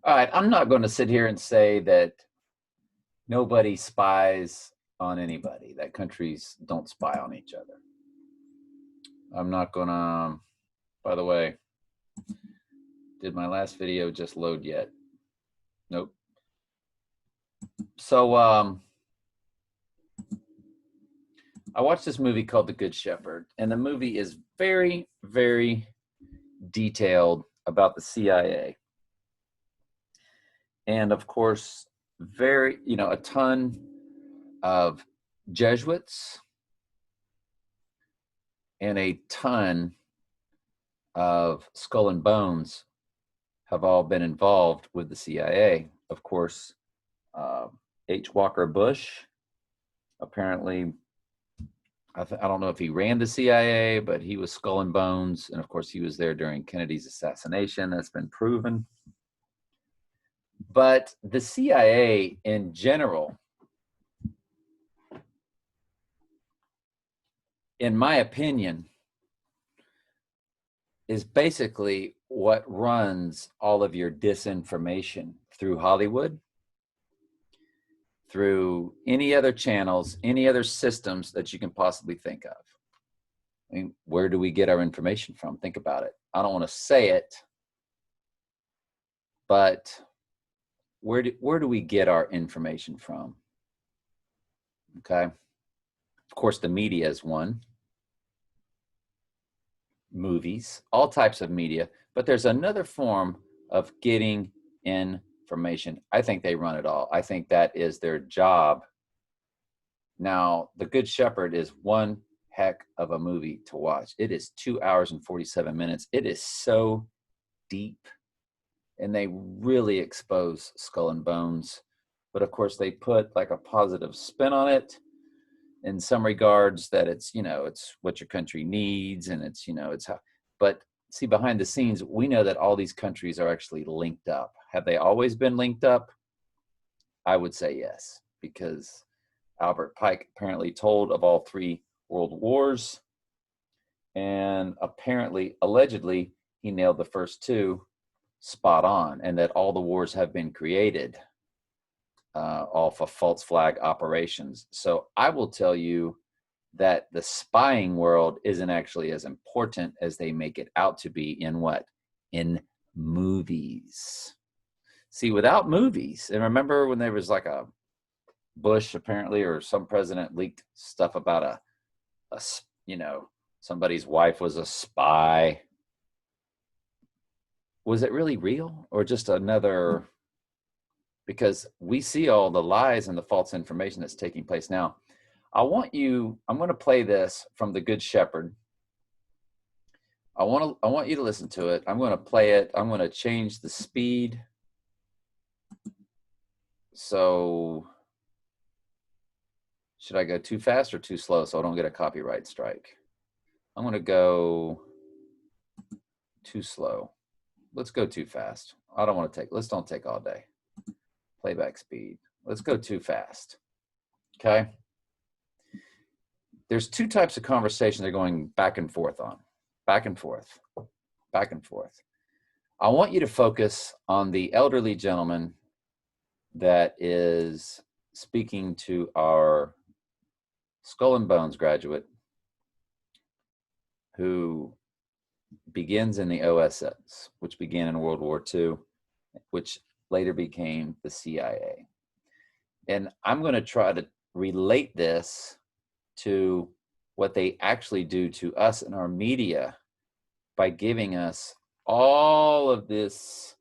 All right, I'm not going to sit here and say that nobody spies on anybody, that countries don't spy on each other. I'm not going to, by the way, did my last video just load yet? Nope. So I watched this movie called The Good Shepherd, and the movie is very, very detailed about the CIA. And of course, a ton of Jesuits and a ton of skull and bones have all been involved with the CIA. Of course, H. Walker Bush, apparently, I don't know if he ran the CIA, but he was skull and bones. And of course, he was there during Kennedy's assassination. That's been proven. But the CIA in general, in my opinion, is basically what runs all of your disinformation through Hollywood, through any other channels, any other systems that you can possibly think of. I mean, where do we get our information from? Think about it. I don't want to say it, but where do we get our information from? Okay. Of course, the media is one. Movies, all types of media, but there's another form of getting information. I think they run it all. I think that is their job. Now, The Good Shepherd is one heck of a movie to watch. It is 2 hours and 47 minutes. It is so deep, and they really expose skull and bones. But of course, they put like a positive spin on it in some regards, that it's what your country needs, and it's how. But see, behind the scenes, we know that all these countries are actually linked up. Have they always been linked up? I would say yes, because Albert Pike apparently told of all 3 world wars, and apparently, allegedly, he nailed the first 2 spot on, and that all the wars have been created off of false flag operations. So I will tell you that the spying world isn't actually as important as they make it out to be in what? In movies. See, without movies, and remember when there was like a Bush apparently, or some president leaked stuff about a somebody's wife was a spy. Was it really real, or just another? Because we see all the lies and the false information that's taking place now. I'm going to play this from The Good Shepherd. I want you to listen to it. I'm going to play it. I'm going to change the speed. So should I go too fast or too slow so I don't get a copyright strike? I'm going to go too slow. Let's go too fast. Let's don't take all day. Playback speed. Let's go too fast. Okay. There's 2 types of conversation they're going back and forth on. Back and forth. Back and forth. I want you to focus on the elderly gentleman that is speaking to our Skull and Bones graduate, who begins in the OSS, which began in World War II, which later became the CIA. And I'm going to try to relate this to what they actually do to us in our media by giving us all of this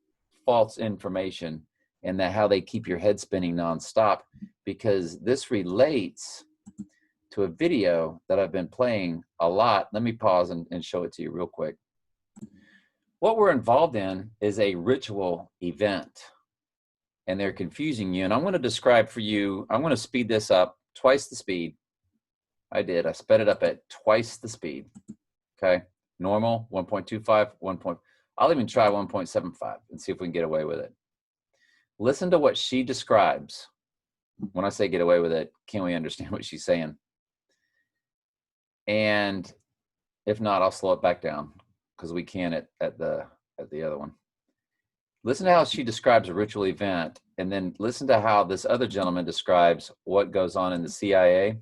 false information, and how they keep your head spinning nonstop, because this relates to a video that I've been playing a lot. Let me pause and show it to you real quick. What we're involved in is a ritual event, and they're confusing you. And I'm going to describe for you, I'm going to speed this up twice the speed. I sped it up at twice the speed. Okay. Normal, 1.25, I'll even try 1.75 and see if we can get away with it. Listen to what she describes. When I say get away with it, can we understand what she's saying? And if not, I'll slow it back down, because we can at the other one. Listen to how she describes a ritual event, and then listen to how this other gentleman describes what goes on in the CIA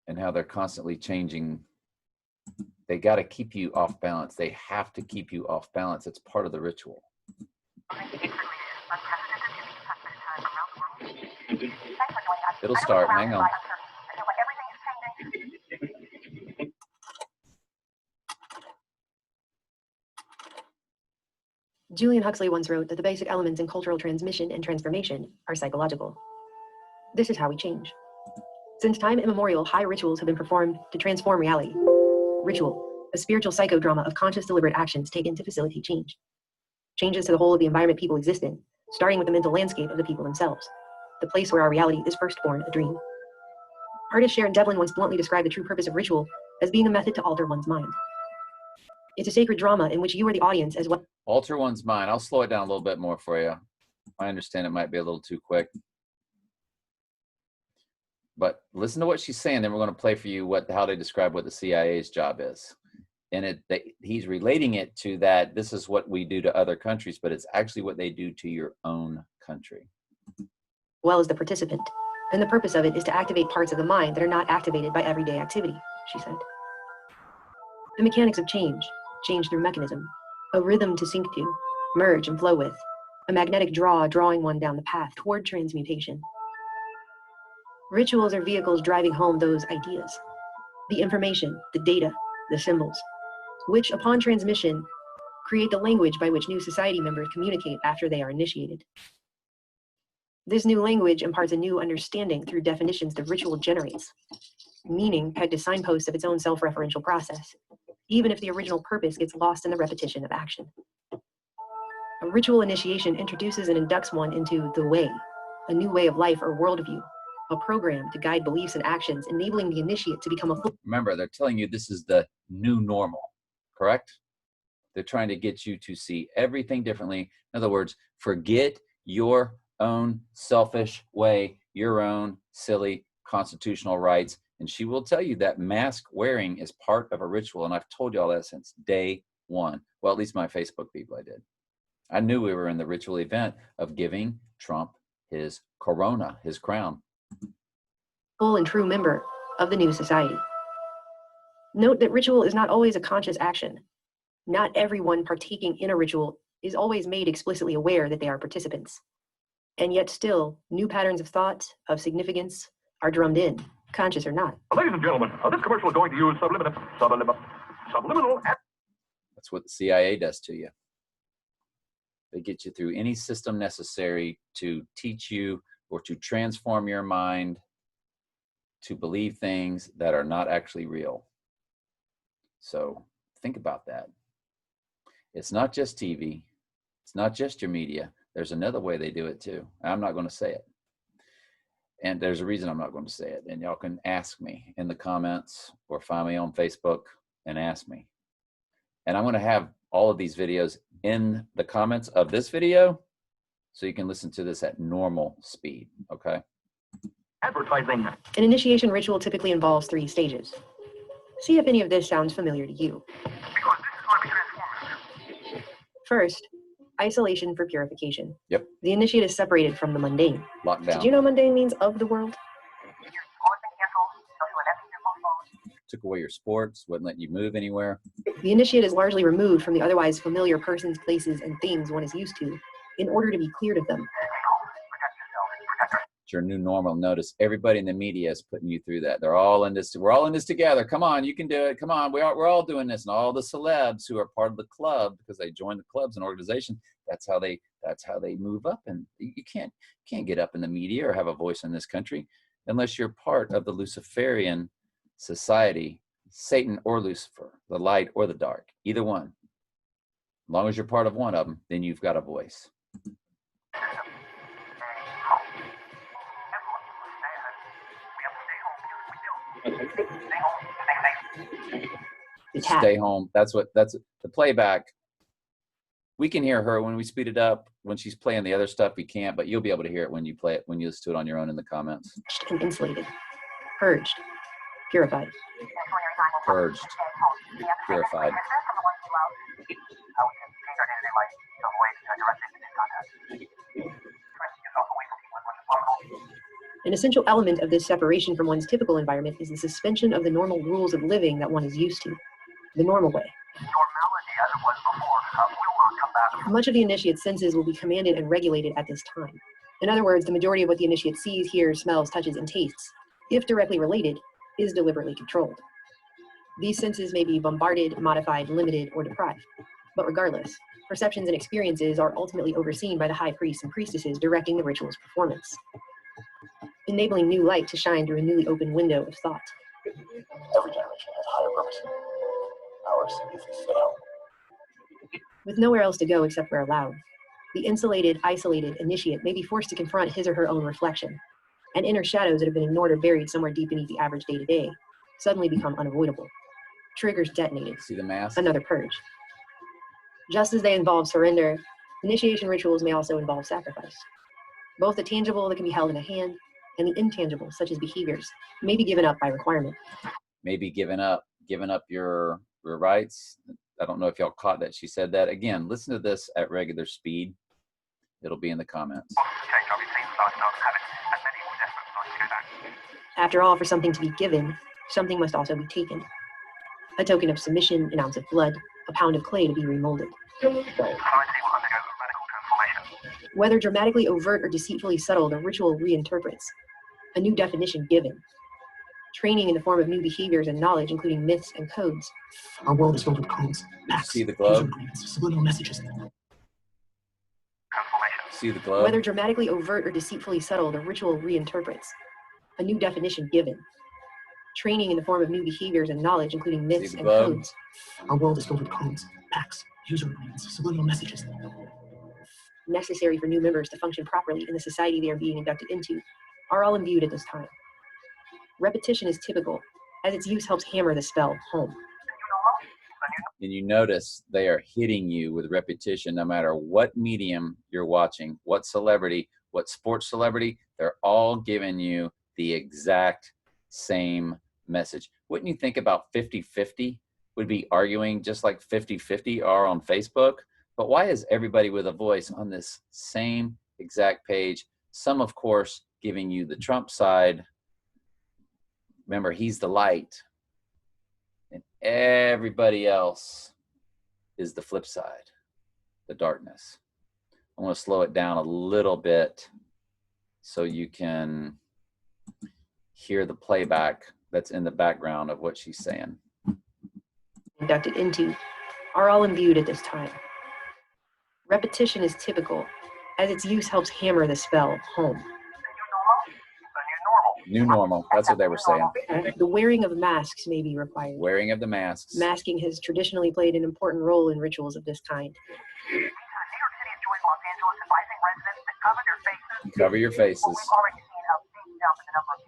and how they're constantly changing. They got to keep you off balance. They have to keep you off balance. It's part of the ritual. It'll start. Hang on. Julian Huxley once wrote that the basic elements in cultural transmission and transformation are psychological. This is how we change. Since time immemorial, high rituals have been performed to transform reality. Ritual, a spiritual psychodrama of conscious deliberate actions taken to facilitate change. Changes to the whole of the environment people exist in, starting with the mental landscape of the people themselves, the place where our reality is first born a dream. Artist Sharon Devlin once bluntly described the true purpose of ritual as being a method to alter one's mind. It's a sacred drama in which you are the audience as well. Alter one's mind. I'll slow it down a little bit more for you. I understand it might be a little too quick. But listen to what she's saying, then we're going to play for you how they describe what the CIA's job is. And he's relating it to that this is what we do to other countries, but it's actually what they do to your own country. Well as the participant. And the purpose of it is to activate parts of the mind that are not activated by everyday activity, she said. The mechanics of change through mechanism, a rhythm to sync to, merge and flow with, a magnetic draw drawing one down the path toward transmutation. Rituals are vehicles driving home those ideas, the information, the data, the symbols, which upon transmission create the language by which new society members communicate after they are initiated. This new language imparts a new understanding through definitions the ritual generates, meaning pegged to signposts of its own self-referential process, even if the original purpose gets lost in the repetition of action. A ritual initiation introduces and inducts one into the way, a new way of life or worldview, a program to guide beliefs and actions, enabling the initiate to become a full. Remember, they're telling you this is the new normal, correct? They're trying to get you to see everything differently. In other words, forget your own selfish way, your own silly constitutional rights. And she will tell you that mask wearing is part of a ritual. And I've told you all that since day one. Well, at least my Facebook people, I did. I knew we were in the ritual event of giving Trump his corona, his crown. Full and true member of the new society. Note that ritual is not always a conscious action. Not everyone partaking in a ritual is always made explicitly aware that they are participants. And yet still, new patterns of thought, of significance, are drummed in, conscious or not. Ladies and gentlemen, this commercial is going to use subliminal. That's what the CIA does to you. They get you through any system necessary to teach you or to transform your mind to believe things that are not actually real. So think about that. It's not just TV. It's not just your media. There's another way they do it too. I'm not going to say it. And there's a reason I'm not going to say it. And y'all can ask me in the comments or find me on Facebook and ask me. And I'm going to have all of these videos in the comments of this video so you can listen to this at normal speed, okay? Advertising. An initiation ritual typically involves 3 stages. See if any of this sounds familiar to you. First, isolation for purification. Yep. The initiate is separated from the mundane. Lockdown. Did you know mundane means of the world? Took away your sports, wouldn't let you move anywhere. The initiate is largely removed from the otherwise familiar persons, places, and things one is used to in order to be cleared of them. It's your new normal. Notice everybody in the media is putting you through that. They're all in this. We're all in this together. Come on, you can do it. Come on, we're all doing this. And all the celebs who are part of the club because they joined the clubs and organizations. That's how they move up. And you can't get up in the media or have a voice in this country unless you're part of the Luciferian society, Satan or Lucifer, the light or the dark, either one. As long as you're part of one of them, then you've got a voice. Stay home. That's the playback. We can hear her when we speed it up. When she's playing the other stuff, we can't, but you'll be able to hear it when you play it, when you listen to it on your own in the comments. And insulated, purged, purified. Purged, purified. How we can change our day-to-day life to avoid direct face-to-face contact. Try to keep yourself away from people as much as possible. An essential element of this separation from one's typical environment is the suspension of the normal rules of living that one is used to, the normal way. Normality as it was before will not come back. Much of the initiate's senses will be commanded and regulated at this time. In other words, the majority of what the initiate sees, hears, smells, touches, and tastes, if directly related, is deliberately controlled. These senses may be bombarded, modified, limited, or deprived. But regardless, perceptions and experiences are ultimately overseen by the high priests and priestesses directing the ritual's performance, enabling new light to shine through a newly opened window of thought. Every generation has higher purpose. Ours is to stay home. With nowhere else to go except where allowed, the insulated, isolated initiate may be forced to confront his or her own reflection, and inner shadows that have been ignored or buried somewhere deep beneath the average day-to-day suddenly become unavoidable. Triggers detonated. See the mask? Another purge. Just as they involve surrender, initiation rituals may also involve sacrifice. Both the tangible that can be held in a hand and the intangible, such as behaviors, may be given up by requirement. Maybe giving up your rights. I don't know if y'all caught that. She said that. Again, listen to this at regular speed. It'll be in the comments. After all, for something to be given, something must also be taken. A token of submission, an ounce of blood, a pound of clay to be remolded. Whether dramatically overt or deceitfully subtle, the ritual reinterprets. A new definition given. Training in the form of new behaviors and knowledge, including myths and codes. Our world is filled with codes, pacts, See the globe? user agreements, subliminal messages. See the globe? Whether dramatically overt or deceitfully subtle, the ritual reinterprets. A new definition given. Training in the form of new behaviors and knowledge, including myths the and globe? codes. Our world is filled with codes, pacts, user agreements, subliminal messages. Necessary for new members to function properly in the society they are being inducted into, are all imbued at this time. Repetition is typical, as its use helps hammer the spell home. And you notice they are hitting you with repetition no matter what medium you're watching, what celebrity, what sports celebrity, they're all giving you the exact same message. Wouldn't you think about 50-50 would be arguing just like 50-50 are on Facebook? But why is everybody with a voice on this same exact page? Some, of course, giving you the Trump side. Remember, he's the light. And everybody else is the flip side, the darkness. I want to slow it down a little bit so you can hear the playback that's in the background of what she's saying. Inducted into, are all imbued at this time. Repetition is typical, as its use helps hammer the spell home. New normal, that's what they were saying. The wearing of masks may be required. Wearing of the masks. Masking has traditionally played an important role in rituals of this kind. Cover your faces.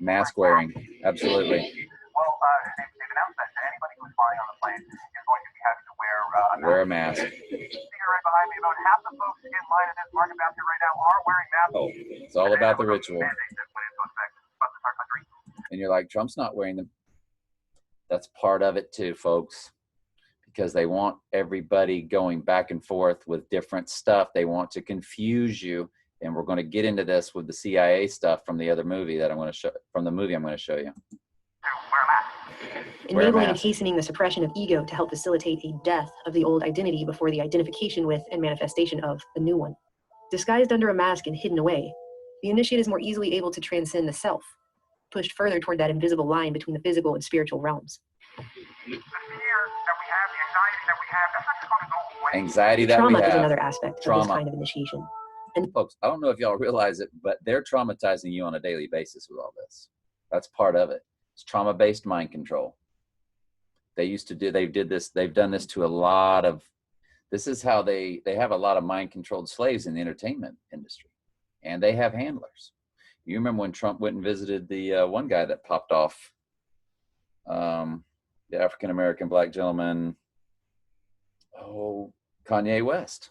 Mask wearing, absolutely. Well, they've announced that anybody who's flying on the plane is going to be having to wear a mask. See right behind me, about half the folks in line at this market basket right now are wearing masks. Oh, it's all about the ritual. Mandates that went into effect across our country. And you're like, Trump's not wearing them. That's part of it too, folks, because they want everybody going back and forth with different stuff. They want to confuse you. And we're going to get into this with the CIA stuff from the other movie that I'm going to show, from the movie I'm going to show you. Enabling and hastening the suppression of ego to help facilitate a death of the old identity before the identification with and manifestation of a new one. Disguised under a mask and hidden away, the initiate is more easily able to transcend the self, pushed further toward that invisible line between the physical and spiritual realms. The fear that we have, the anxiety that we have, that's not just going to go away. Anxiety that we Trauma have. is another aspect of this Trauma. kind of initiation. And folks, I don't know if y'all realize it, but they're traumatizing you on a daily basis with all this. That's part of it. It's trauma-based mind control. They've done this to a lot of, this is how they have a lot of mind-controlled slaves in the entertainment industry. And they have handlers. You remember when Trump went and visited the one guy that popped off, the African-American black gentleman, Kanye West.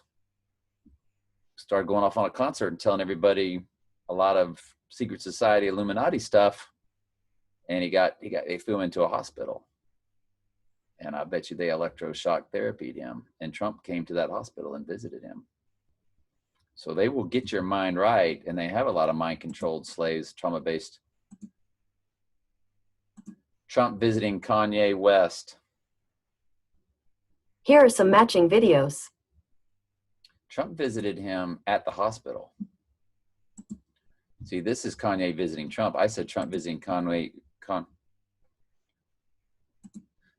Started going off on a concert and telling everybody a lot of secret society Illuminati stuff, and they flew him into a hospital. And I bet you they electroshock therapied him. And Trump came to that hospital and visited him. So they will get your mind right. And they have a lot of mind-controlled slaves, trauma-based. Trump visiting Kanye West. Here are some matching videos. Trump visited him at the hospital. See, this is Kanye visiting Trump. I said Trump visiting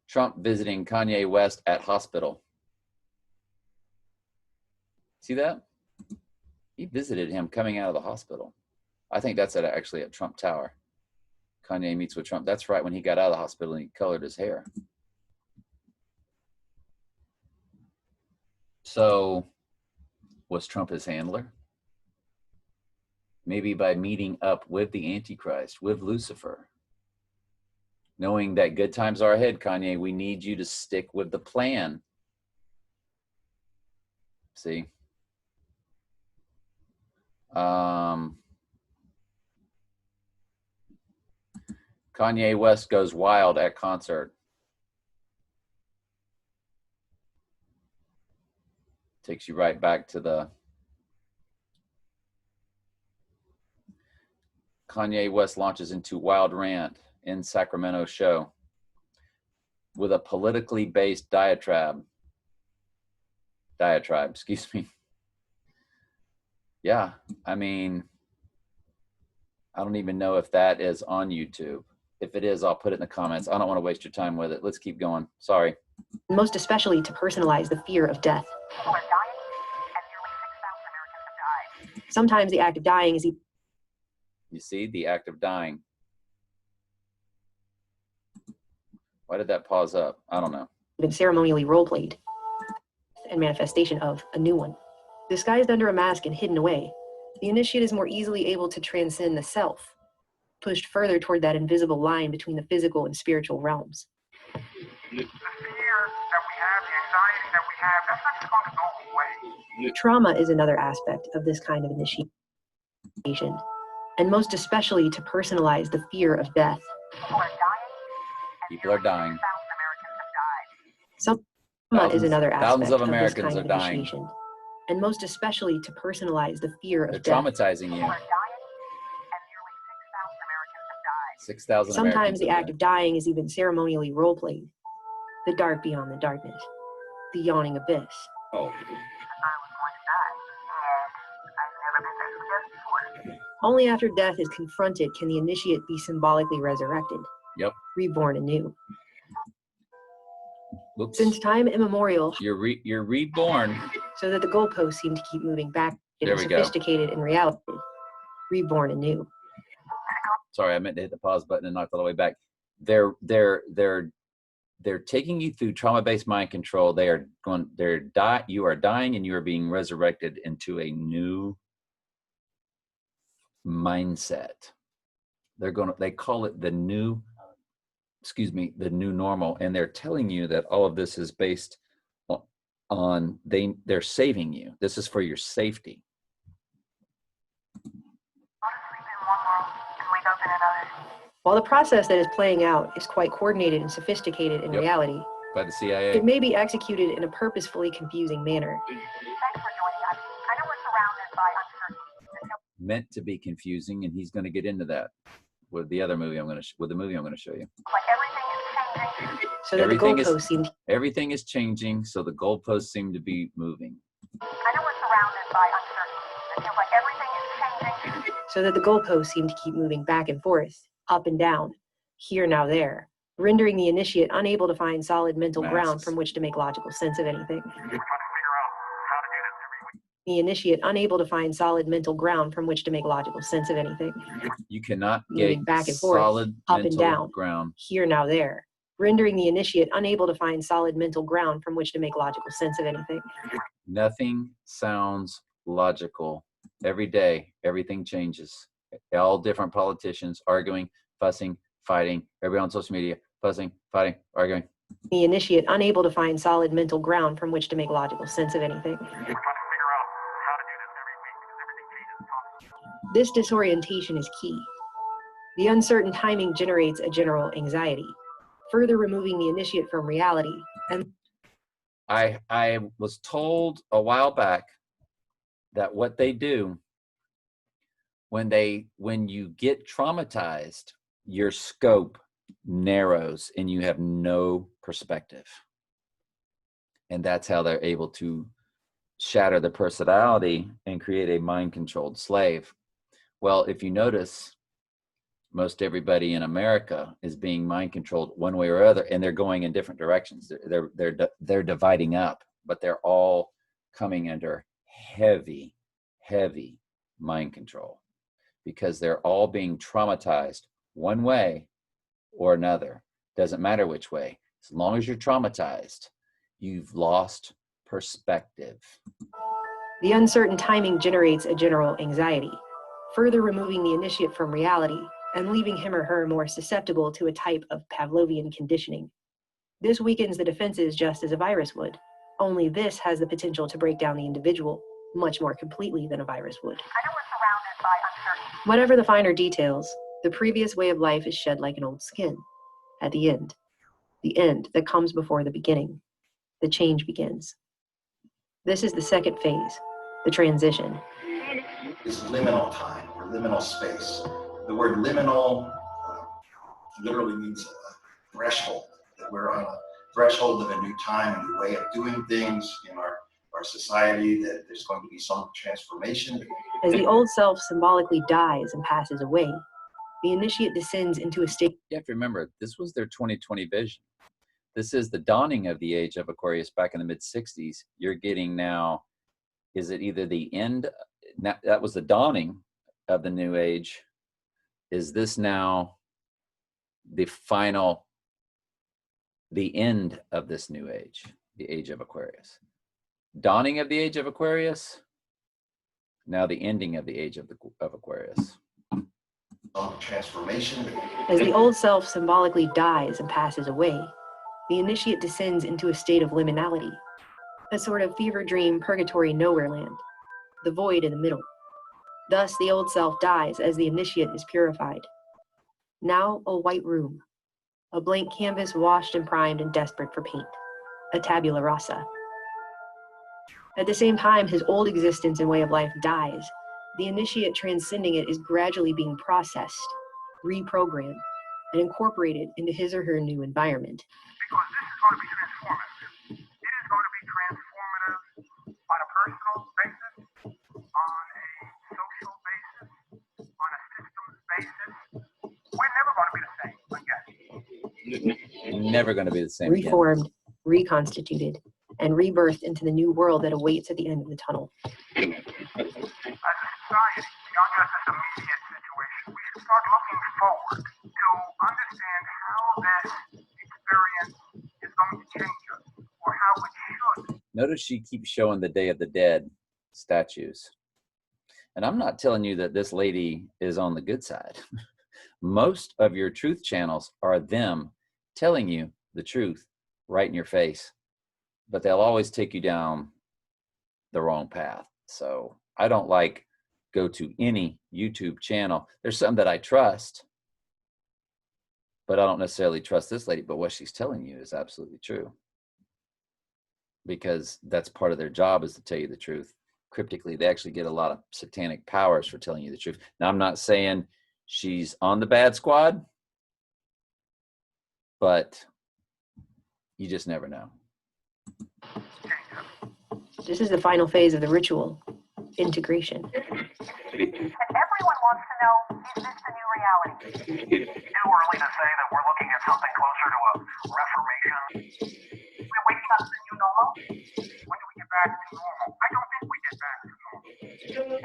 Trump visiting Kanye West at hospital. See that? He visited him coming out of the hospital. I think that's actually at Trump Tower. Kanye meets with Trump. That's right, when he got out of the hospital and he colored his hair. So, was Trump his handler? Maybe by meeting up with the Antichrist, with Lucifer. Knowing that good times are ahead, Kanye, we need you to stick with the plan. See? Kanye West goes wild at concert. Takes you right back to the Kanye West launches into wild rant in Sacramento show with a politically based diatribe, excuse me. Yeah, I mean, I don't even know if that is on YouTube. If it is, I'll put it in the comments. I don't want to waste your time with it. Let's keep going. Sorry. Most especially to personalize the fear of death. People are dying, and nearly 6,000 Americans have died. Sometimes the act of dying is You see, the act of dying. Why did that pause up? I don't know. even ceremonially role-played and manifestation of a new one. Disguised under a mask and hidden away, the initiate is more easily able to transcend the self, pushed further toward that invisible line between the physical and spiritual realms. The fear that we have, the anxiety that we have, that's not just going to go away. Trauma is another aspect of this kind of initiation, and most especially to personalize the fear of death. People are dying. People are dying. 6,000 Americans have died. Some Thousands- is another thousands aspect of of this Americans kind are of dying. initiation, and most especially to personalize the fear They're of death. traumatizing you. People are dying, and nearly 6,000 Americans have died. 6,000 Sometimes the act Americans of dying is even ceremonially role-played. The dark beyond the darkness, the yawning abyss. I was going to die, and I've never been this scared before. Only after death is confronted can the initiate be symbolically resurrected, Yep. reborn anew. Whoops. Since time immemorial, You're reborn. so that the goalposts seem to keep moving back, There and we go. sophisticated in reality, reborn anew. Sorry, I meant to hit the pause button and knock all the way back. They're taking you through trauma-based mind control. You are dying and you are being resurrected into a new mindset. They call it the new normal, and they're telling you that all of this is based on they're saving you. This is for your safety. Go to sleep in one world and wake up in another. While the process that is playing out is quite coordinated and sophisticated in Yep. reality, By the CIA. it may be executed in a purposefully confusing manner. Thanks for joining us. I know we're surrounded by uncertainty. Meant to be confusing, and he's going to get into that with the movie I'm going to show you. Like everything is changing. So that Everything the is- goalposts seem to Everything is changing, so the goalposts seem to be moving. I know we're surrounded by uncertainty. It feels like everything is changing. so that the goalposts seem to keep moving back and forth, up and down, here, now, there, rendering the initiate unable to find solid mental ground Masks. from which to make logical sense of anything. We're trying to figure out how to do this every week. The initiate unable to find solid mental ground from which to make logical sense of anything. You cannot Moving get back and forth, solid up and mental down. ground. Here, now, there, rendering the initiate unable to find solid mental ground from which to make logical sense of anything. Nothing sounds logical. Every day, everything changes. All different politicians arguing, fussing, fighting. Everybody on social media, fussing, fighting, arguing. The initiate unable to find solid mental ground from which to make logical sense of anything. We're trying to figure out how to do this every week because everything changes constantly. This disorientation is key. The uncertain timing generates a general anxiety. further removing the initiate from reality. And I was told a while back that what they do when you get traumatized, your scope narrows and you have no perspective. And that's how they're able to shatter the personality and create a mind-controlled slave. Well, if you notice, most everybody in America is being mind-controlled one way or other, and they're going in different directions. They're dividing up, but they're all coming under heavy mind control because they're all being traumatized one way or another. Doesn't matter which way. As long as you're traumatized, you've lost perspective. the uncertain timing generates a general anxiety, further removing the initiate from reality and leaving him or her more susceptible to a type of Pavlovian conditioning. This weakens the defenses just as a virus would, only this has the potential to break down the individual much more completely than a virus would. I know we're surrounded by uncertainty. Whatever the finer details, the previous way of life is shed like an old skin. At the end that comes before the beginning, the change begins. This is the second phase, the transition. Is liminal time or liminal space. The word liminal literally means a threshold, that we're on a threshold of a new time, a new way of doing things in our society, that there's going to be some transformation. As the old self symbolically dies and passes away, the initiate descends into a state. You have to remember, this was their 2020 vision. This is the dawning of the age of Aquarius back in the mid-60s. You're getting now, is it either the end? That was the dawning of the new age. Is this now the final, the end of this new age, the age of Aquarius? Dawning of the age of Aquarius, now the ending of the age of Aquarius. Transformation. As the old self symbolically dies and passes away, the initiate descends into a state of liminality, a sort of fever dream purgatory nowhere land, the void in the middle. Thus the old self dies as the initiate is purified. Now a white room, a blank canvas washed and primed and desperate for paint, a tabula rasa. At the same time his old existence and way of life dies, the initiate transcending it is gradually being processed, reprogrammed, and incorporated into his or her new environment. Because this is going to be transformative. It is going to be transformative on a personal basis, on a social basis, on a systems basis. We're never going to be the same again. Never going to be the same again. Reformed, reconstituted, and rebirthed into the new world that awaits at the end of the tunnel. As a society, beyond just this immediate situation, we should start looking forward to understand how this experience is going to change us, or how it should. Notice she keeps showing the Day of the Dead statues. And I'm not telling you that this lady is on the good side. Most of your truth channels are them telling you the truth right in your face, but they'll always take you down the wrong path. So I don't go to any YouTube channel. There's some that I trust, but I don't necessarily trust this lady, but what she's telling you is absolutely true, because that's part of their job, is to tell you the truth. Cryptically, they actually get a lot of satanic powers for telling you the truth. Now, I'm not saying she's on the bad squad, but you just never know. This is the final phase of the ritual, integration. And everyone wants to know, is this the new reality? It's too early to say that we're looking at something closer to a reformation. We're waking up to the new normal? When do we get back to normal? I don't think we get back to normal. This is an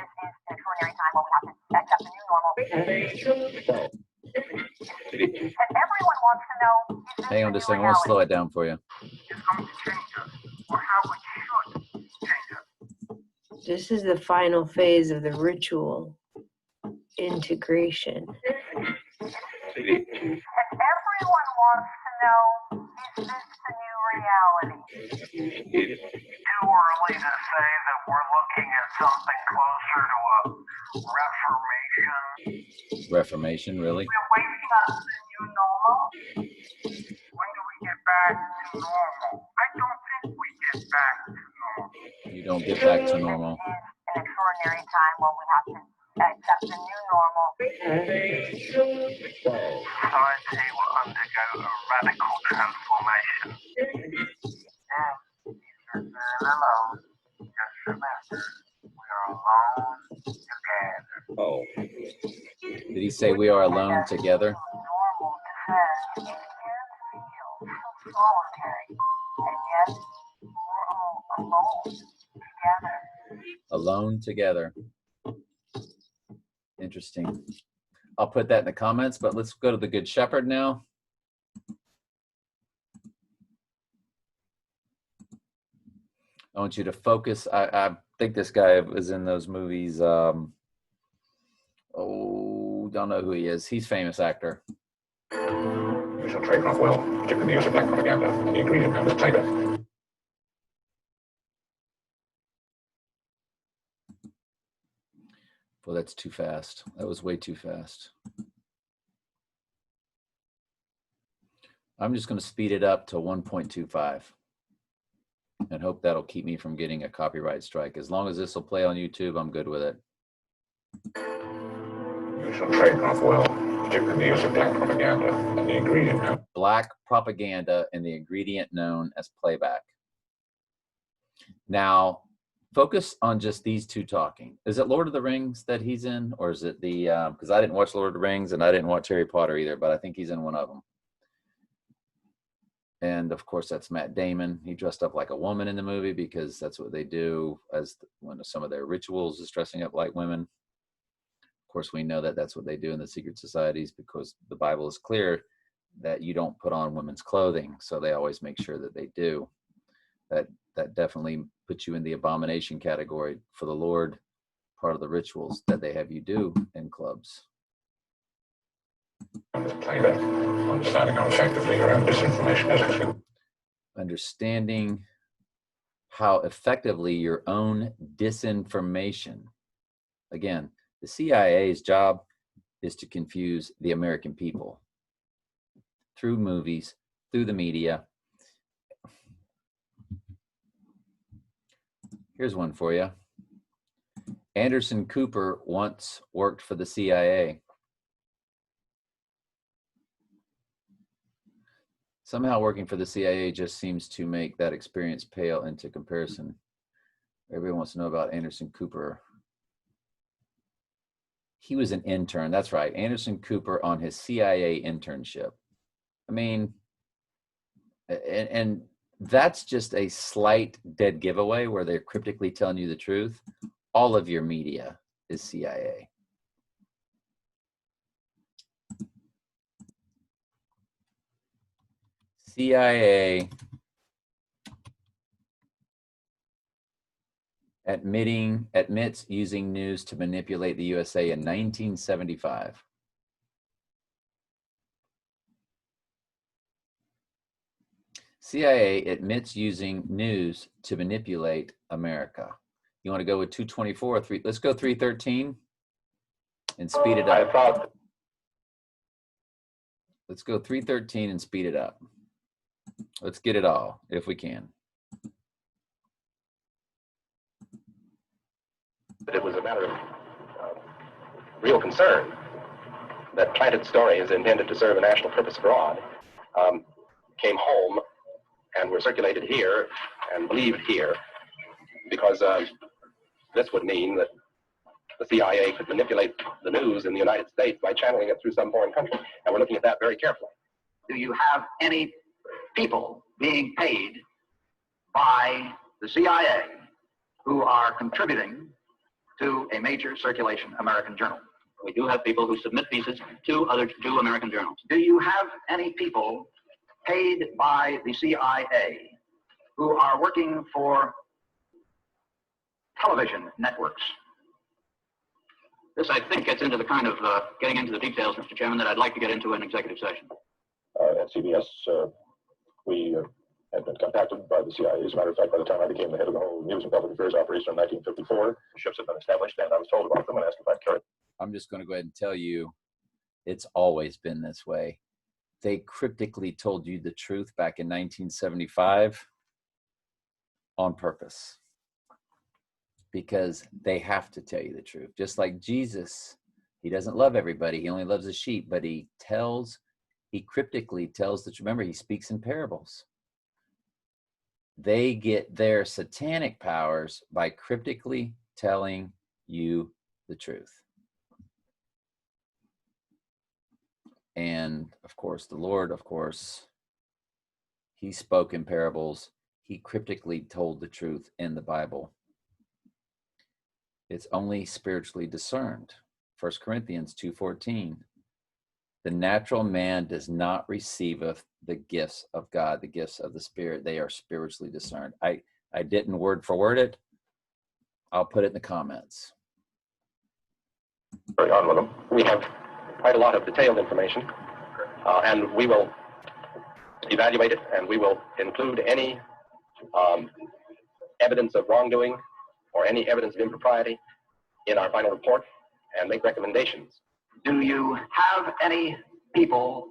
extraordinary time when we have to accept the new normal. And everyone wants to know, is this Hang on the just new a second. I want to slow reality? it down for you. It's going to change us, or how it should change us. This is the final phase of the ritual, integration. And everyone wants to know, is this the new reality? Too early to say that we're looking at something closer to a reformation. Reformation, really? We're waking up to the new normal. back to normal. I don't think we get back to normal. You don't get back to normal. It is an extraordinary time when we have to accept the new normal. Society will undergo a radical transformation. And if you feel alone, just remember, we are alone together. Oh. Did he say we are alone together? Normal says it can feel so solitary, and yet we're all alone together. Alone together. Interesting. I'll put that in the comments, but let's go to the Good Shepherd now. I want you to focus. I think this guy was in those movies. Oh, don't know who he is. He's a famous actor. We shall trade off well, given the use of black propaganda and the ingredient of China. Well, that's too fast. That was way too fast. I'm just going to speed it up to 1.25 and hope that'll keep me from getting a copyright strike. As long as this will play on YouTube, I'm good with it. We shall trade off well, given the use of black propaganda and the ingredient of Black propaganda and the ingredient known as playback. Now, focus on just these two talking. Is it Lord of the Rings that he's in, or is it the, because I didn't watch Lord of the Rings and I didn't watch Harry Potter either, but I think he's in one of them. And of course, that's Matt Damon. He dressed up like a woman in the movie because that's what they do as one of some of their rituals is dressing up like women. Of course, we know that that's what they do in the secret societies because the Bible is clear that you don't put on women's clothing. So they always make sure that they do. That definitely puts you in the abomination category for the Lord, part of the rituals that they have you do in clubs. China, understanding how effectively around disinformation is actually. Understanding how effectively your own disinformation. Again, the CIA's job is to confuse the American people through movies, through the media. Here's one for you. Anderson Cooper once worked for the CIA. Somehow working for the CIA just seems to make that experience pale into comparison. Everybody wants to know about Anderson Cooper. He was an intern. That's right. Anderson Cooper on his CIA internship. I mean, and that's just a slight dead giveaway where they're cryptically telling you the truth. All of your media is CIA. CIA admits using news to manipulate the USA in 1975. CIA admits using news to manipulate America. You want to go with 224 or 3? Let's go 313 and speed it up. Let's go 313 and speed it up. Let's get it all if we can. But it was a matter of real concern that planted stories intended to serve a national purpose abroad came home and were circulated here and believed here, because this would mean that the CIA could manipulate the news in the United States by channeling it through some foreign country. And we're looking at that very carefully. Do you have any people being paid by the CIA who are contributing to a major circulation American journal? We do have people who submit pieces to American journals. Do you have any people paid by the CIA who are working for television networks? This, I think, gets into the kind of getting into the details, Mr. Chairman, that I'd like to get into in executive session. At CBS, we had been contacted by the CIA. As a matter of fact, by the time I became the head of the whole news and public affairs operation in 1954, ships had been established, and I was told about them and asked if I'd carry. I'm just going to go ahead and tell you, it's always been this way. they cryptically told you the truth back in 1975 on purpose, because they have to tell you the truth. Just like Jesus, he doesn't love everybody. He only loves the sheep, but he cryptically tells the truth. Remember, he speaks in parables. They get their satanic powers by cryptically telling you the truth. And of course, the Lord, of course, he spoke in parables. He cryptically told the truth in the Bible. It's only spiritually discerned. 1 Corinthians 2:14. The natural man does not receiveth the gifts of God, the gifts of the Spirit. They are spiritually discerned. I didn't word for word it. I'll put it in the comments. Carry on with them. We have quite a lot of detailed information, and we will evaluate it, and we will include any evidence of wrongdoing or any evidence of impropriety in our final report and make recommendations. Do you have any people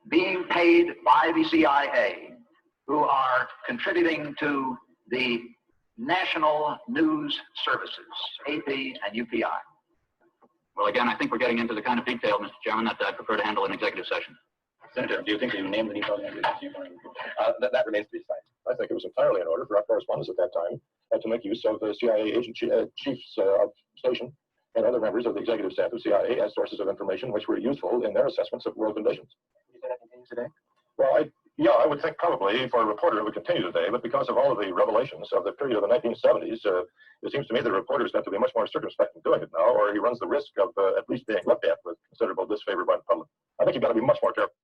being paid by the CIA who are contributing to the National News Services, AP and UPI? Well, again, I think we're getting into the kind of detail, Mr. Chairman, that I'd prefer to handle in executive session. Senator, do you think you named any that remains to be decided. I think it was entirely in order for our correspondents at that time to make use of the CIA agent chiefs of station and other members of the executive staff of CIA as sources of information which were useful in their assessments of world conditions. You think that continues today? Well, I would think probably for a reporter it would continue today, but because of all of the revelations of the period of the 1970s, it seems to me that reporters have to be much more circumspect in doing it now, or he runs the risk of at least being looked at with considerable disfavor by the public. I think you've got to be much more careful.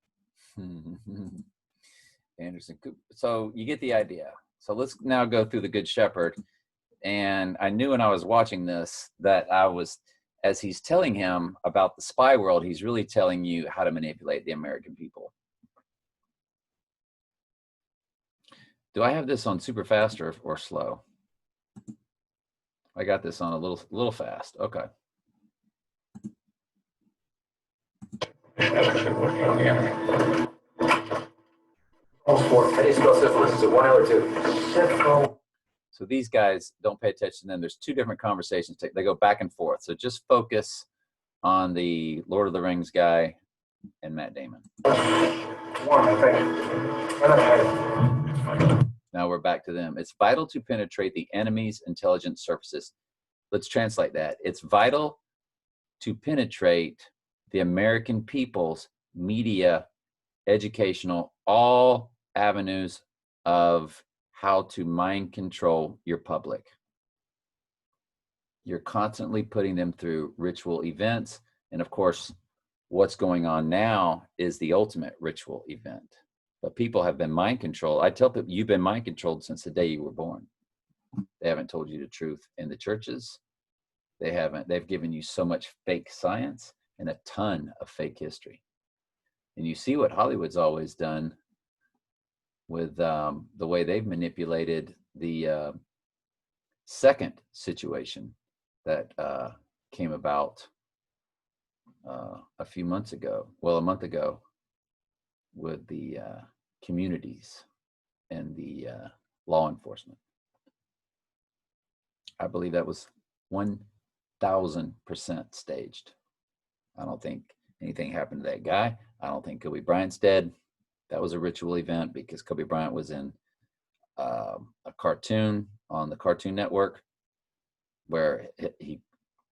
Anderson. So you get the idea. So let's now go through the Good Shepherd. And I knew when I was watching this that as he's telling him about the spy world, he's really telling you how to manipulate the American people. Do I have this on super fast or slow? I got this on a little fast. Okay. How do you spell syphilis? Is it one L or two? Syphilis. So these guys, don't pay attention to them. There's two different conversations. They go back and forth. So just focus on the Lord of the Rings guy and Matt Damon. One, I think. Now we're back to them. It's vital to penetrate the enemy's intelligence surfaces. Let's translate that. It's vital to penetrate the American people's media, educational, all avenues of how to mind control your public. You're constantly putting them through ritual events. And of course, what's going on now is the ultimate ritual event. But people have been mind controlled. I tell people, you've been mind controlled since the day you were born. They haven't told you the truth in the churches. They've given you so much fake science and a ton of fake history. And you see what Hollywood's always done with the way they've manipulated the second situation that came about a few months ago, well, a month ago, with the communities and the law enforcement. I believe that was 1,000% staged. I don't think anything happened to that guy. I don't think Kobe Bryant's dead. That was a ritual event because Kobe Bryant was in a cartoon on the Cartoon Network where he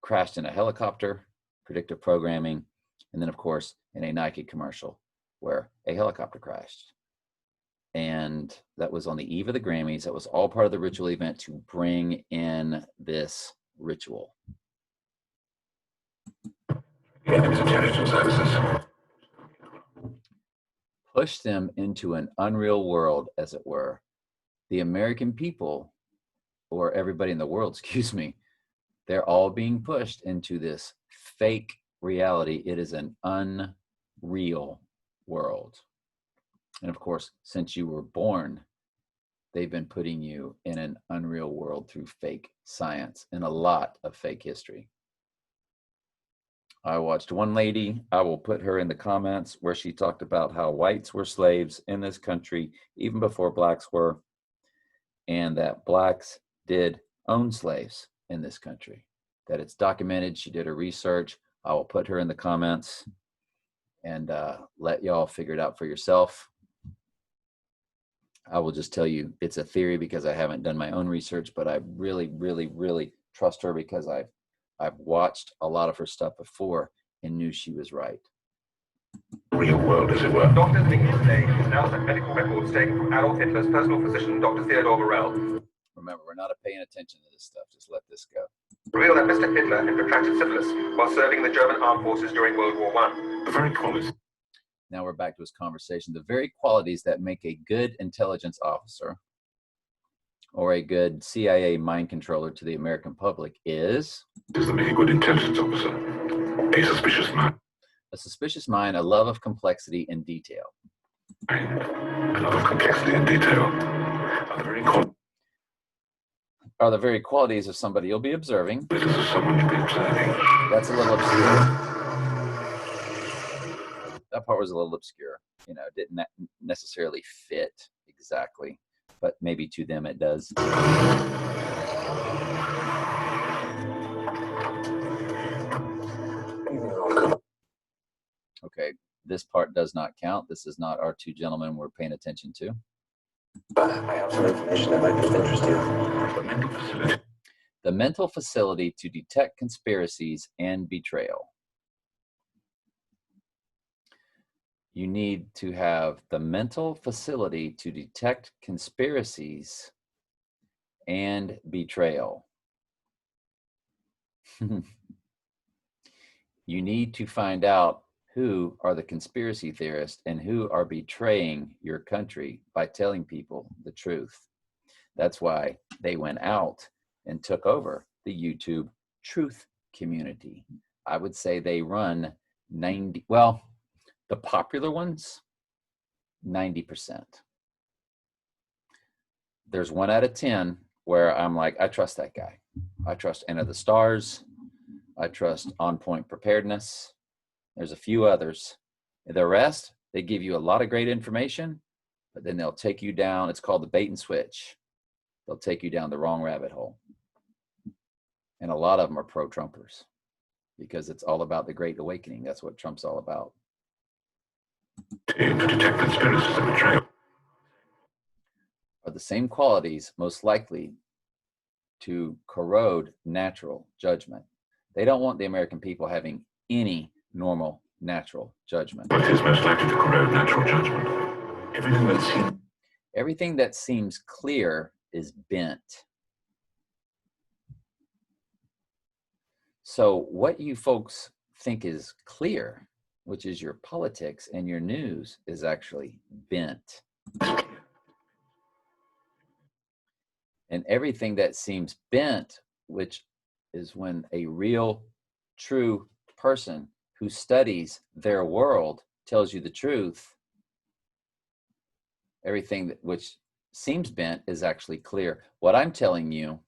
crashed in a helicopter, predictive programming, and then, of course, in a Nike commercial where a helicopter crashed. And that was on the eve of the Grammys. That was all part of the ritual event to bring in this ritual. Push them into an unreal world, as it were. The American people, or everybody in the world, excuse me, they're all being pushed into this fake reality. It is an unreal world. And of course, since you were born, they've been putting you in an unreal world through fake science and a lot of fake history. I watched one lady, I will put her in the comments, where she talked about how whites were slaves in this country even before blacks were, and that blacks did own slaves in this country, that it's documented. She did her research. I will put her in the comments and let y'all figure it out for yourself. I will just tell you it's a theory because I haven't done my own research, but I really, really, really trust her because I've watched a lot of her stuff before and knew she was right. Real world, as it were. Doctors being today is now sent medical records taken from Adolf Hitler's personal physician, Dr. Theodor Varel. Remember, we're not paying attention to this stuff. Just let this go. Reveal that Mr. Hitler had contracted syphilis while serving in the German armed forces during World War I. The very qualities. Now we're back to his conversation. The very qualities that make a good intelligence officer or a good CIA mind controller to the American public is Does that make a good intelligence officer? A suspicious mind. a suspicious mind, a love of complexity and detail. A love of complexity and detail Are the very qualities of somebody you'll be observing. of someone you'll be observing. That's a little obscure. That part was a little obscure. You know, didn't necessarily fit exactly, but maybe to them it does. Okay, this part does not count. This is not our two gentlemen we're paying attention to. But I have some information that might just interest you. The mental facility. The mental facility to detect conspiracies and betrayal. You need to have the mental facility to detect conspiracies and betrayal. You need to find out who are the conspiracy theorists and who are betraying your country by telling people the truth. That's why they went out and took over the YouTube truth community. I would say they run 90, well, the popular ones, 90%. There's 1 out of 10 where I'm like, I trust that guy. I trust Enter the Stars. I trust On Point Preparedness. There's a few others. The rest, they give you a lot of great information, but then they'll take you down. It's called the bait and switch. They'll take you down the wrong rabbit hole. And a lot of them are pro-Trumpers because it's all about the Great Awakening. That's what Trump's all about. To detect conspiracies and betrayal. Are the same qualities most likely to corrode natural judgment. They don't want the American people having any normal natural judgment. What is most likely to corrode natural judgment? Everything that seems clear is bent. So what you folks think is clear, which is your politics and your news, is actually bent. And everything that seems bent, which is when a real, true person who studies their world tells you the truth, everything which seems bent is actually clear. What I'm telling you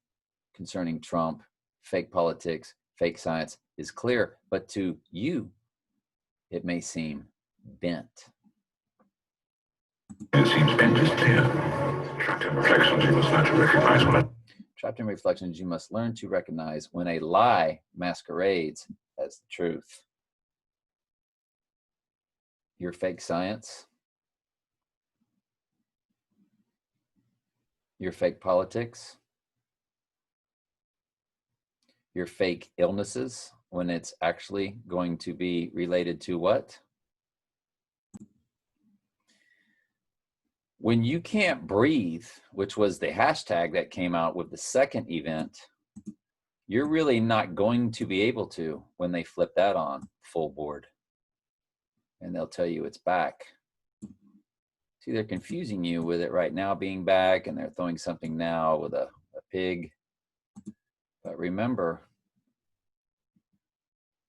concerning Trump, fake politics, fake science is clear, but to you, it may seem bent. It seems bent is clear. Trapped in reflections, you must learn to recognize when Trapped in reflections, you must learn to recognize when a lie masquerades as the truth. Your fake science, your fake politics, your fake illnesses, when it's actually going to be related to what? When you can't breathe, which was the hashtag that came out with the second event, you're really not going to be able to when they flip that on full board. And they'll tell you it's back. See, they're confusing you with it right now being back, and they're throwing something now with a pig. But remember,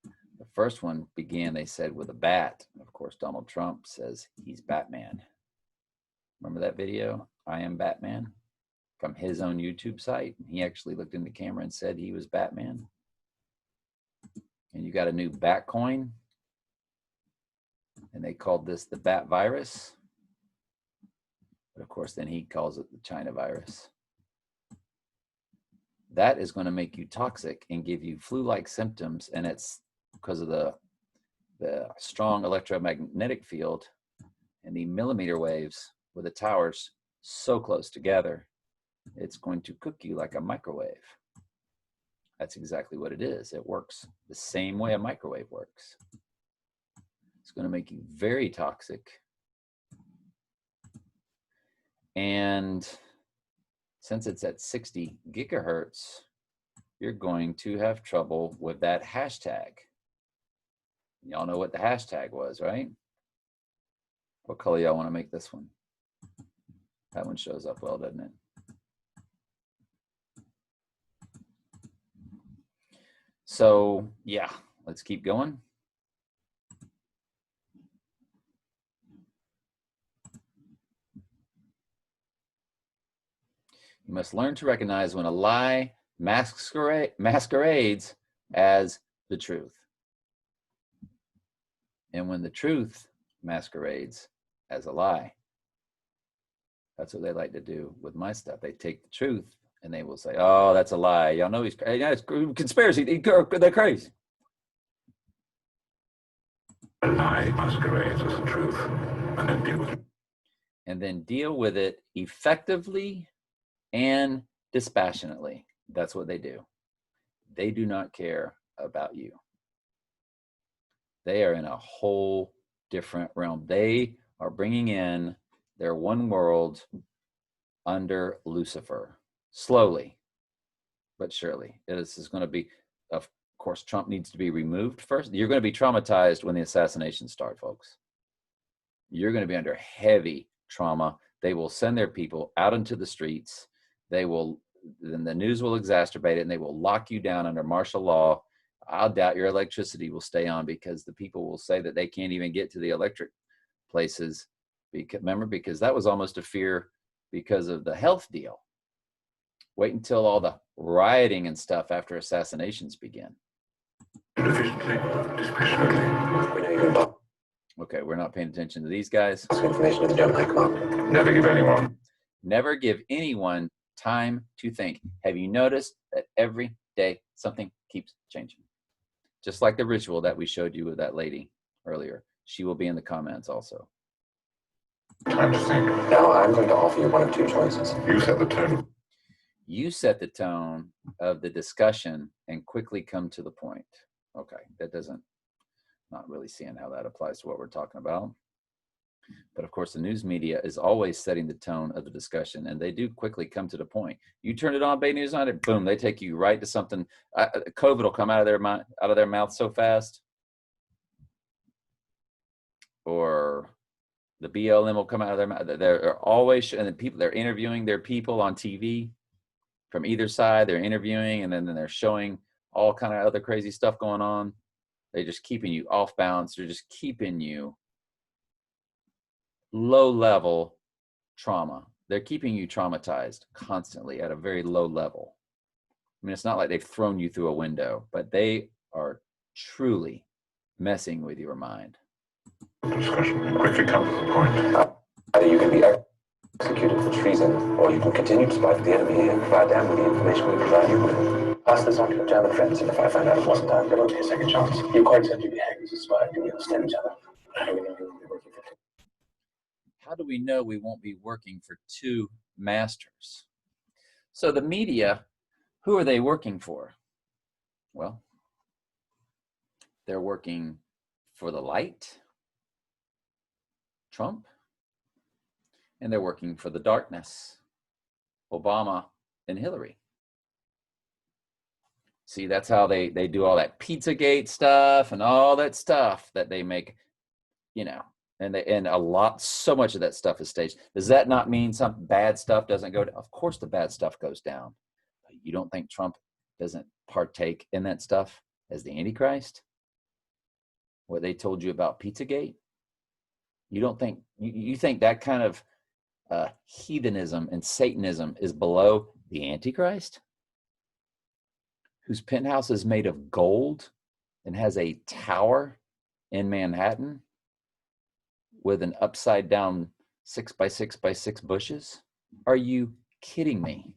the first one began, they said, with a bat. Of course, Donald Trump says he's Batman. Remember that video, I am Batman, from his own YouTube site? He actually looked in the camera and said he was Batman. And you got a new bat coin, and they called this the bat virus. But of course, then he calls it the China virus. That is going to make you toxic and give you flu-like symptoms, and it's because of the strong electromagnetic field and the millimeter waves with the towers so close together. It's going to cook you like a microwave. That's exactly what it is. It works the same way a microwave works. It's going to make you very toxic. And since it's at 60 gigahertz, you're going to have trouble with that hashtag. Y'all know what the hashtag was, right? What color y'all want to make this one? That one shows up well, doesn't it? So yeah, let's keep going. You must learn to recognize when a lie masquerades as the truth, and when the truth masquerades as a lie. That's what they like to do with my stuff. They take the truth and they will say, oh, that's a lie. Y'all know he's crazy. It's conspiracy. They're crazy. A lie masquerades as the truth, and then deal with it. And then deal with it effectively and dispassionately. That's what they do. They do not care about you. They are in a whole different realm. They are bringing in their one world under Lucifer, slowly but surely. This is going to be, of course, Trump needs to be removed first. You're going to be traumatized when the assassinations start, folks. You're going to be under heavy trauma. They will send their people out into the streets. They will, then the news will exacerbate it, and they will lock you down under martial law. I doubt your electricity will stay on, because the people will say that they can't even get to the electric places. Remember, because that was almost a fear because of the health deal. Wait until all the rioting and stuff after assassinations begin. Okay, we're not paying attention to these guys. Never give anyone. Never give anyone time to think. Have you noticed that every day something keeps changing? Just like the ritual that we showed you with that lady earlier. She will be in the comments also. Time to think. Now I'm going to offer you one of two choices. You set the tone. You set the tone of the discussion and quickly come to the point. Okay, that doesn't, not really seeing how that applies to what we're talking about. But of course, the news media is always setting the tone of the discussion, and they do quickly come to the point. You turn it on, Bay News on it, boom, they take you right to something. COVID will come out of their mouth so fast. Or the BLM will come out of their mouth. They're always, and the people, they're interviewing their people on TV from either side. They're interviewing, and then they're showing all kind of other crazy stuff going on. They're just keeping you off balance. They're just keeping you low level trauma. They're keeping you traumatized constantly at a very low level. I mean, it's not like they've thrown you through a window, but they are truly messing with your mind. Discussion quickly comes to the point. Either you can be executed for treason, or you can continue to spy for the enemy and provide them with the information we provide you with. Pass this on to your German friends, and if I find out it wasn't done, there won't be a second chance. You quite simply behave as a spy. Do we understand each other? How do we know we won't be working for two masters? So the media, who are they working for? Well, they're working for the light, Trump, and they're working for the darkness, Obama and Hillary. See, that's how they do all that Pizzagate stuff and all that stuff that they make, you know, and so much of that stuff is staged. Does that not mean some bad stuff doesn't go down? Of course the bad stuff goes down. You don't think Trump doesn't partake in that stuff as the Antichrist? What they told you about Pizzagate? You don't think, you think that kind of heathenism and Satanism is below the Antichrist, whose penthouse is made of gold and has a tower in Manhattan with an upside down 6 by 6 by 6 bushes? Are you kidding me?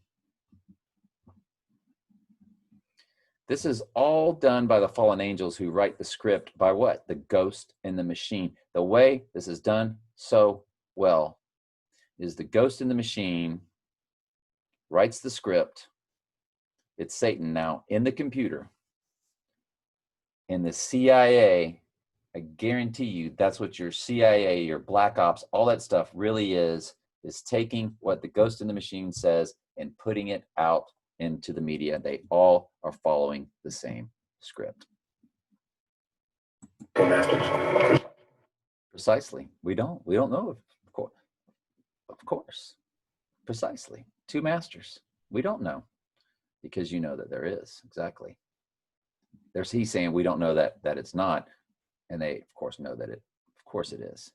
This is all done by the fallen angels who write the script by what? The ghost in the machine. The way this is done so well is the ghost in the machine writes the script. It's Satan now in the computer. And the CIA, I guarantee you, that's what your CIA, your Black Ops, all that stuff really is taking what the ghost in the machine says and putting it out into the media. They all are following the same script. Precisely. We don't know, of course. Precisely. Two masters. We don't know, because you know that there is. Exactly. He's saying we don't know that it's not, and they of course know that of course it is.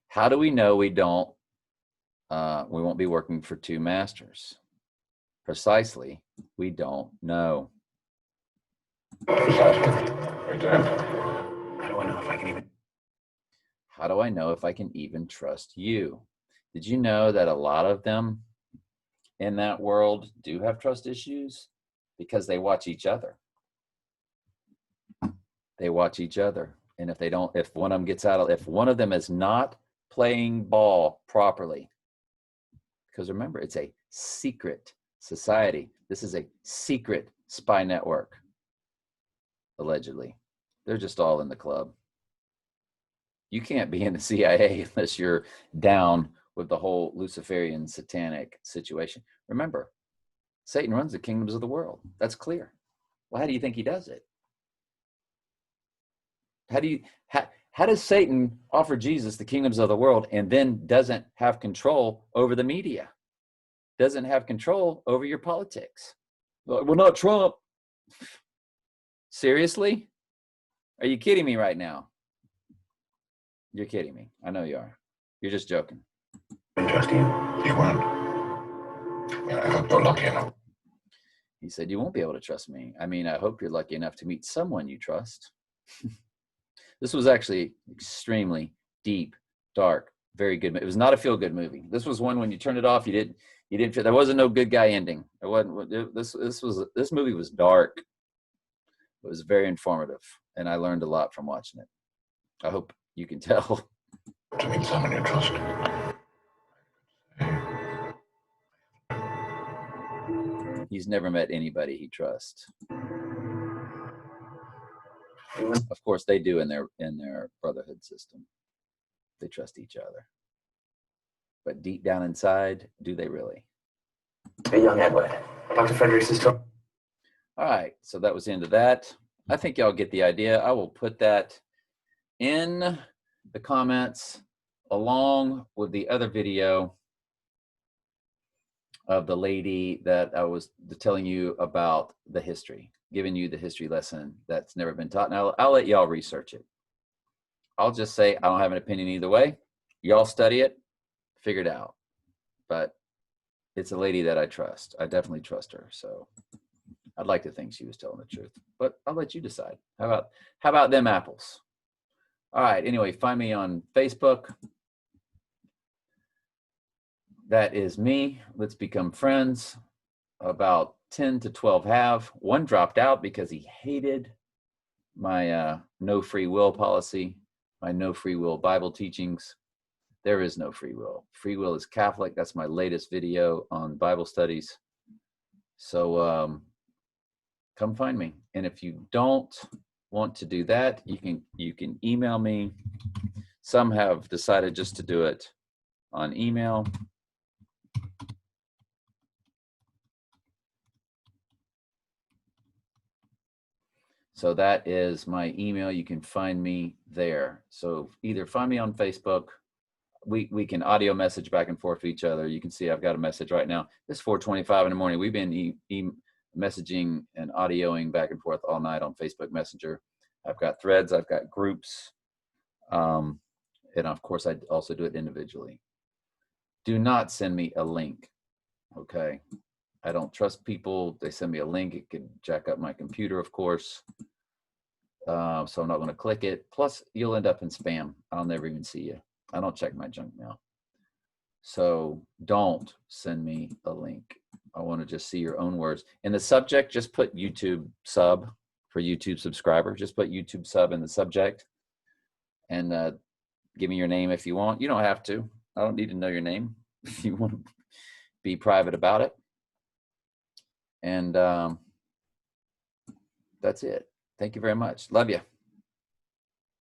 How do we know we won't be working for two masters? Precisely, we don't know. How do I know if I can even trust you? Did you know that a lot of them in that world do have trust issues? Because they watch each other. They watch each other. And if one of them is not playing ball properly, because remember, it's a secret society. This is a secret spy network, allegedly. They're just all in the club. You can't be in the CIA unless you're down with the whole Luciferian satanic situation. Remember, Satan runs the kingdoms of the world. That's clear. Well, how do you think he does it? How does Satan offer Jesus the kingdoms of the world and then doesn't have control over the media? Doesn't have control over your politics? Well, not Trump. Seriously? Are you kidding me right now? You're kidding me. I know you are. You're just joking. Trust you. You won't. I hope you're lucky enough. He said, you won't be able to trust me. I mean, I hope you're lucky enough to meet someone you trust. This was actually extremely deep, dark, very good. It was not a feel-good movie. This was one when you turned it off, you didn't feel, there wasn't no good guy ending. It wasn't. This movie was dark. It was very informative, and I learned a lot from watching it. I hope you can tell. To meet someone you trust. He's never met anybody he trusts. Of course, they do in their brotherhood system. They trust each other. But deep down inside, do they really? Hey, young Edward. Dr. Fredericks is talking. All right, so that was the end of that. I think y'all get the idea. I will put that in the comments along with the other video of the lady that I was telling you about the history, giving you the history lesson that's never been taught. Now, I'll let y'all research it. I'll just say I don't have an opinion either way. Y'all study it, figure it out. But it's a lady that I trust. I definitely trust her. So I'd like to think she was telling the truth, but I'll let you decide. How about them apples? All right. Anyway, find me on Facebook. That is me. Let's become friends. About 10 to 12 have. One dropped out because he hated my no free will policy, my no free will Bible teachings. There is no free will. Free will is Catholic. That's my latest video on Bible studies. So come find me. And if you don't want to do that, you can email me. Some have decided just to do it on email. So that is my email. You can find me there. So either find me on Facebook. We can audio message back and forth to each other. You can see I've got a message right now. It's 4:25 in the morning. We've been messaging and audioing back and forth all night on Facebook Messenger. I've got threads. I've got groups. And of course, I also do it individually. Do not send me a link. Okay. I don't trust people. They send me a link. It could jack up my computer, of course. So I'm not going to click it. Plus, you'll end up in spam. I'll never even see you. I don't check my junk mail. So don't send me a link. I want to just see your own words. In the subject, just put YouTube sub for YouTube subscriber. Just put YouTube sub in the subject. And give me your name if you want. You don't have to. I don't need to know your name if you want to be private about it. And that's it. Thank you very much. Love you.